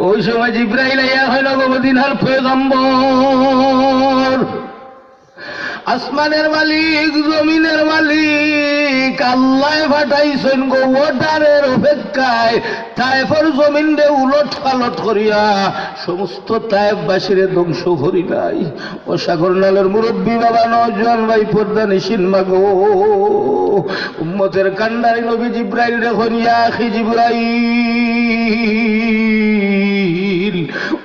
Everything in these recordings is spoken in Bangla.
ওই সময় জিব্রাইল আইয়া হইল গো মদিনার পয়গম্বর, আসমানের মালিক জমিনের মালিক আল্লাহ পাঠাইছেন গো ওটারের অপেক্ষায় তায়েফের জমিন রে উলট পালট করিয়া সমস্ত তায়েফবাসীরে ধ্বংস করি নাই। ও সাগর নালের মুরব্বী বাবা নওজোয়ান ভাই পর্দা নিশিন মাগো, উম্মতের কান্ডারি নবী জিব্রাইল রে হইয়া আখি জিব্রাইল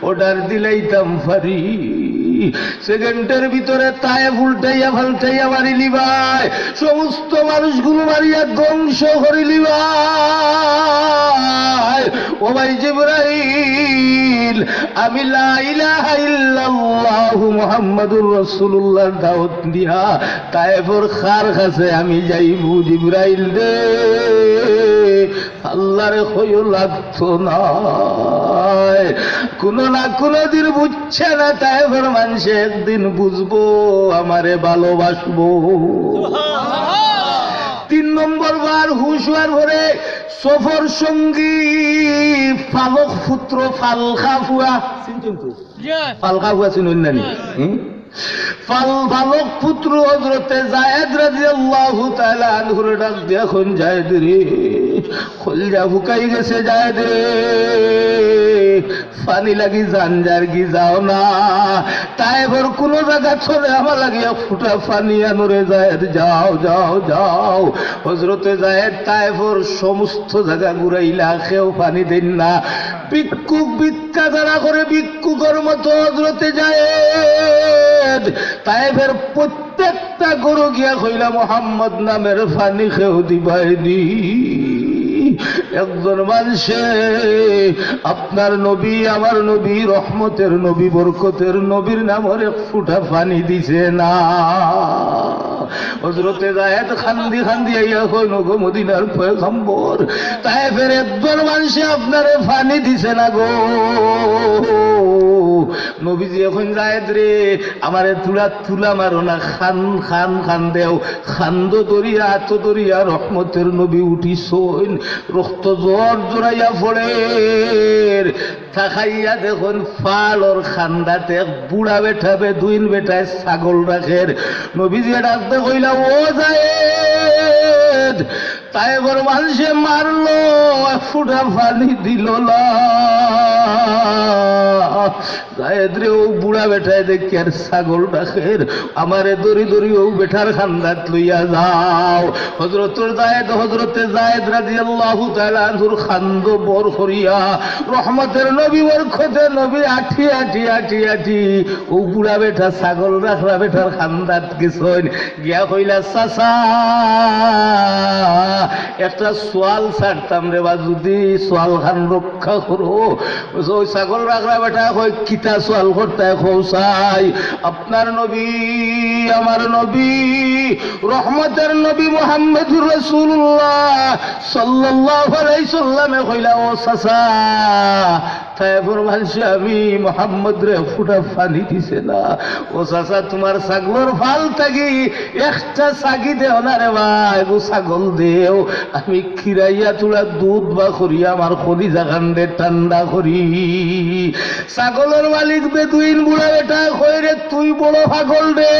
অর্ডার দিলাইতাম ফারি সেকেন্ডের ভিতরে তায়েফ উল্টাইয়া ফাল্টাইয়া মারিলি ভাই, সমস্ত মানুষগুলো মারিয়া ধ্বংস করিলি ভাই। ও ভাই জিবরাইল, আমি লা ইলাহা ইল্লাল্লাহু মুহাম্মাদুর রাসূলুল্লাহর দাওয়াত দিয়া তায়েফের খার কাছে আমি যাইবু জিবরাইল রে, আল্লাহরে কইও লাগতো না, কোনো না কোনো দিন বুঝছে না তায়েফের মানুষে একদিন বুঝবো আমারে ভালোবাসবো। 3 নম্বর বার হুঁশিয়ার ভরে সফর সঙ্গী ফালক পুত্র ফালকা ফুয়া, ফালকা ফুয়া চিনুন নানি? ফালক পুত্র হযরতে যায়েদ রাদিয়াল্লাহু তাআলা আনহুর ডাক দিয়া কোন যায়েদ রে, কলজা ফুকাই গেছে যায়েদ রে, পানি লাগি জানজার কি যাও না, তায়েফের কোন জায়গা চলে আমার লাগিয়া ফুটা পানি আনরে যায়েদ, যাও যাও যাও। হযরতে যায়েদ তায়েফের সমস্ত জায়গা ঘুরাইলা, কেউ পানি দেন না, ভিক্ষুক ভিক্ষা যারা করে ভিক্ষুকের মতো হযরতে যায়েদ তায়েফের প্রত্যেকটা গরু গিয়া কইলা মুহাম্মদ নামের পানি কেউ দিবাইনি। একজন মানুষে আপনার নবী আমার নবী রহমতের নবী বরকতের নবীর নামের এক ফুটা পানি দিছে না। হযরতে যায়েদ খান্দি খান্দি আইয়া কইল গো মদিনার পয়গম্বর, তায়েফের একজন মানুষে আপনারে পানি দিছে না গো। নবীজি এখন যায়েদ রে আমারে তুলা তুলা মারো না, খান খান খান দেও, খান্দ দরিয়া এত দরিয়া রহমতের নবী উঠিছইন, রক্ত জোর জোরাইয়া পড়ে থাকাইয়া দেখুন ফালর খান্দাতে বুড়া বেঠাবে দুইন বেটায় ছাগল রাখের। নবীজি ডাকতে কইলা ও যায়েদ, তায়েফের মানুষে মারলো ফুটা পানি দিল না। যায়েদ রে ও বুড়া বেটায় দেখি আর ছাগল রাখের, আমারে দড়ি দড়ি ও বেটার খান্দাত লইয়া যাও। হযরতে যায়েদ রাদিয়াল্লাহু তাআলা আনহুর খান্দ বর করিয়া রহমতের নবী বরকতের নবী আঠি আঠি আঠি আঠি ও বুড়া বেটা ছাগল রাখরা বেটার খান্দাত গেছইন, গিয়া কইলা চাচা একটা সোয়াল ছাড়তাম রে বা, যদি সোয়াল খান রক্ষা করো। ওই ছাগল রাখরা বেটা কই কিতা সোয়াল করতে খোসাই, আপনার নবী আমার নবী রহমতের নবী মুহাম্মদুর রাসূলুল্লাহ সাল্লাল্লাহু আলাইহি সাল্লামে কইলা ও চাচা তায়েফের মানুষে আমি মুহাম্মদ রে ফুটা পানি দিছে না। ও চাচা তোমার ছাগলের ফাল থাকি একটা ছাগি দেও না রে ভাই, গো ছাগল দেও, আমি খিরাইয়া তুলা দুধ বা করিয়া আমার কলিজা কাণ্ডে ঠান্ডা করি। ছাগলের মালিক বেদুইন বুড়া বেটা কই রে তুই বড় পাগল রে,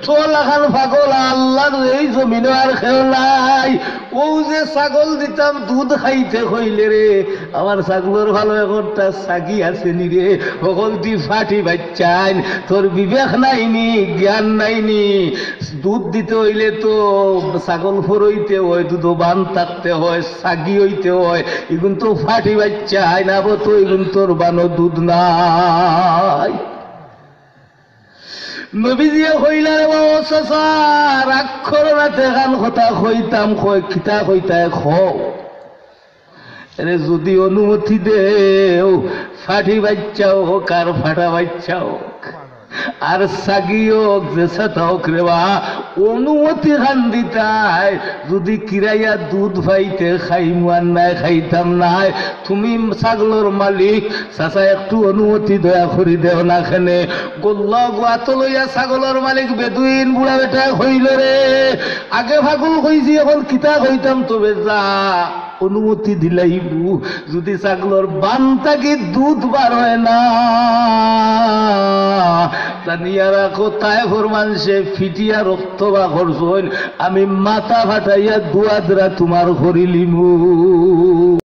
তোলাখান পাগল আল্লাহর এই জমিনে আর খেও নাই। ও যে ছাগল দিতাম দুধ খাইতে কইলে রে, আমার ছাগলের ভালো একটা ছাগি আছে নি রে, সকল তুই ফাটি বাচ্চাইন, তোর বিবেক নাইনি জ্ঞান নাইনি, দুধ দিতে হইলে তো ছাগল ফরইতে হয়, দুধ বান থাকতে হয়, ছাগি হইতে হয়, এগুন তো ফাটি বাচ্চাই না তো এগুন তোর বানো দুধ নাই। নবীজি কইলা রে ও চাচা রাগ করো না, তেখান কথা কইতাম কই খিতা কইতায় খো এরে যদি অনুমতি দেও ফাটি বাচ্চা হোক আর ফাটা বাচ্চা হোক আর সাগি হোক যে সাথা হোক রে বা, অনুমতি খান দিতাই, যদি কিরাইয়া দুধ পাইতে খাইমু আর নাই খাইতাম নাই। তুমি ছাগলের মালিক চাচা একটু অনুমতি দয়া করি দেও না। খানে গোল্লা গোয়াত লইয়া ছাগলের মালিক বেদুইন বুড়া বেটা হইল রে, আগে ফাগুল কইছি এখন কিতা কইতাম তবে যা অনুমতি দিলাইবু যদি ছাগলর বান থাকি দুধ বার হয় না জানিয়া রাখো তাই ঘর মানুষে ফিটিয়া রক্ত বা করছইন আমি মাথা ফাটাইয়া দুয়াদরা তোমার করিলিমু।